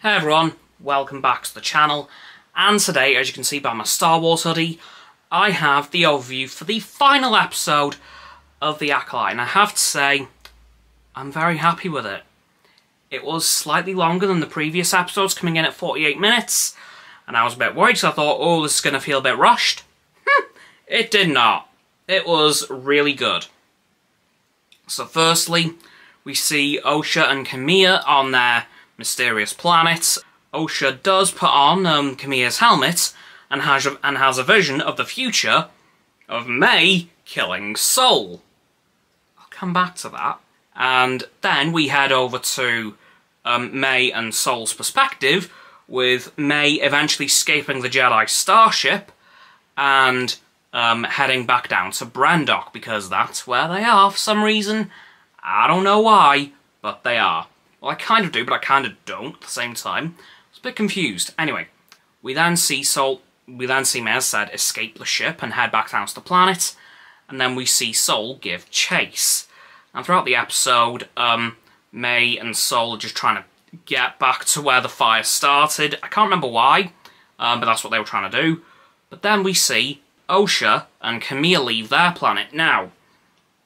Hey everyone, welcome back to the channel, and today, as you can see by my Star Wars hoodie, I have the overview for the final episode of The Acolyte, and I have to say, I'm very happy with it. It was slightly longer than the previous episodes, coming in at 48 minutes, and I was a bit worried, so I thought, oh, this is going to feel a bit rushed. It did not. It was really good. So firstly, we see Osha and Camilla on their mysterious planet. Osha does put on Camilla's helmet and has a vision of the future of May killing Sol. I'll come back to that. And then we head over to May and Sol's perspective, with May eventually escaping the Jedi starship and heading back down to Brandok, because that's where they are for some reason. I don't know why, but they are. Well, I kind of do, but I kind of don't at the same time. I was a bit confused. Anyway, we then see May, as said, escape the ship and head back down to the planet, and then we see Sol give chase. And throughout the episode, May and Sol are just trying to get back to where the fire started. I can't remember why, but that's what they were trying to do. But then we see Osha and Camilla leave their planet. Now,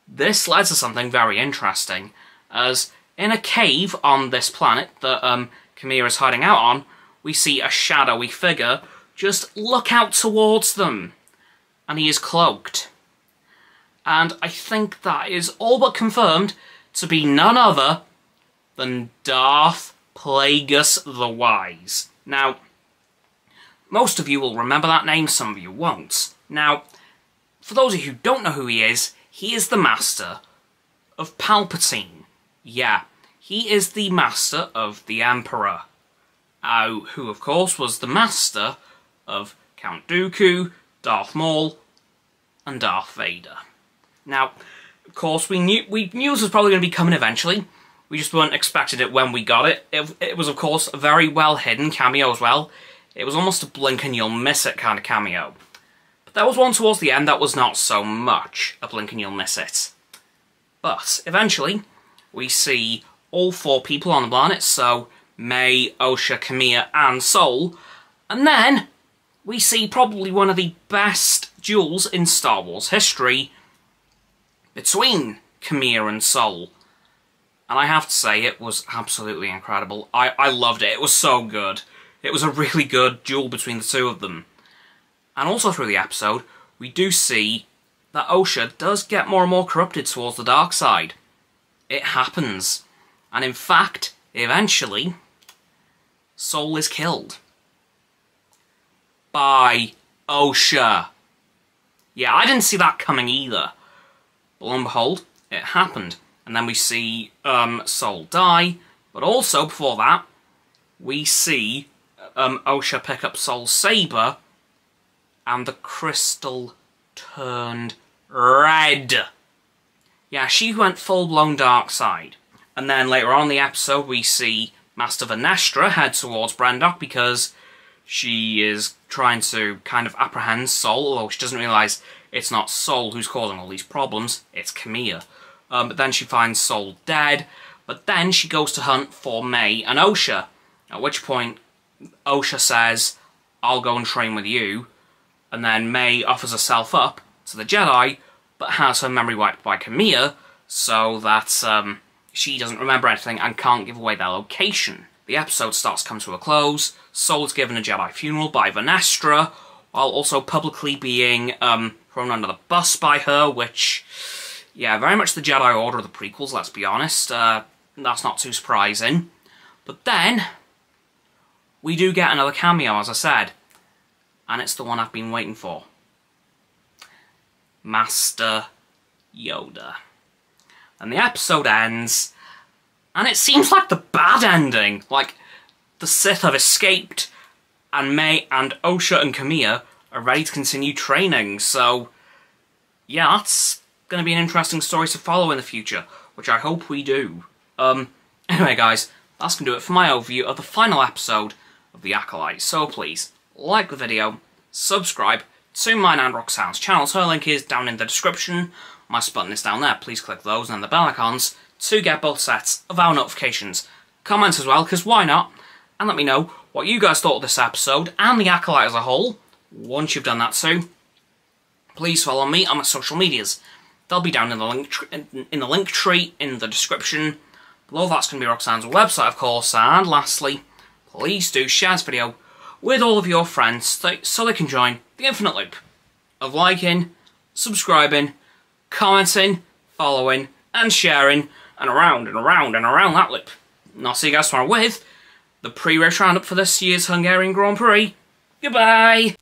this led to something very interesting, as in a cave on this planet that Camilla is hiding out on, we see a shadowy figure just look out towards them, and he is cloaked. And I think that is all but confirmed to be none other than Darth Plagueis the Wise. Now, most of you will remember that name, some of you won't. Now, for those of you who don't know who he is the master of Palpatine. Yeah, he is the master of the Emperor, who of course was the master of Count Dooku, Darth Maul, and Darth Vader. Now, of course, we knew this was probably going to be coming eventually. We just weren't expecting it when we got it. It was, of course, a very well-hidden cameo as well. It was almost a blink and you'll miss it kind of cameo. But there was one towards the end that was not so much a blink and you'll miss it. But eventually, we see all four people on the planet, so May, Osha, Camilla, and Sol. And then we see probably one of the best duels in Star Wars history between Camilla and Sol. And I have to say, it was absolutely incredible. I loved it. It was so good. It was a really good duel between the two of them. And also through the episode, we do see that Osha does get more and more corrupted towards the dark side. It happens. And in fact, eventually, Sol is killed by Osha. Yeah, I didn't see that coming either. But lo and behold, it happened. And then we see Sol die, but also before that, we see Osha pick up Sol's saber, and the crystal turned red. Yeah, she went full-blown dark side. And then later on in the episode, we see Master Vanestra head towards Brandok because she is trying to kind of apprehend Sol, although she doesn't realise it's not Sol who's causing all these problems, it's Camilla. But then she finds Sol dead, but then she goes to hunt for May and Osha, at which point Osha says, I'll go and train with you, and then May offers herself up to the Jedi, but has her memory wiped by Camilla, so that she doesn't remember anything and can't give away their location. The episode starts to come to a close. Sol is given a Jedi funeral by Vanestra, while also publicly being thrown under the bus by her, which, yeah, very much the Jedi Order of the prequels, let's be honest. That's not too surprising. But then, we do get another cameo, as I said, and it's the one I've been waiting for. Master Yoda. And the episode ends, and it seems like the bad ending. Like, the Sith have escaped, and May and Osha and Camilla are ready to continue training, so yeah, that's going to be an interesting story to follow in the future, which I hope we do. Anyway guys, that's going to do it for my overview of the final episode of The Acolyte, so please, like the video, subscribe to mine and Roxanne's channels, her link is down in the description, my button is down there, please click those and the bell icons to get both sets of our notifications. Comment as well, because why not? and let me know what you guys thought of this episode and the Acolyte as a whole. Once you've done that too, please follow me on my social medias. They'll be down in the link tree in the description. Below that's going to be Roxanne's website, of course. And lastly, please do share this video with all of your friends so they can join the infinite loop of liking, subscribing, commenting, following, and sharing, and around and around and around that loop. And I'll see you guys tomorrow with the pre-race roundup for this year's Hungarian Grand Prix. Goodbye!